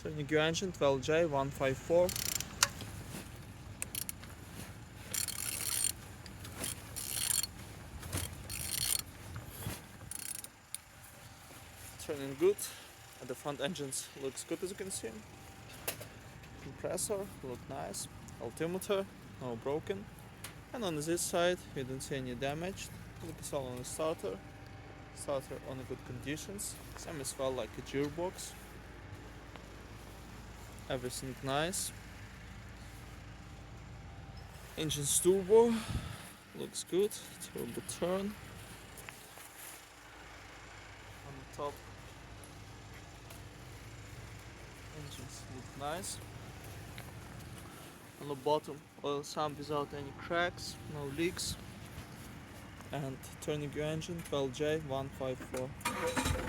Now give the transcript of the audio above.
Turning your engine 12J154. Turning good. The front engines looks good, as you can see. Compressor look nice. Altimeter no broken. And on this side you don't see any damage. Look, it's all on the starter. Starter on good conditions. Same as well like a gearbox. Everything nice. Engine's turbo looks good. Turbo turn on the top. Engines look nice. On the bottom, oil sump without any cracks, no leaks. And turning your engine 12J154.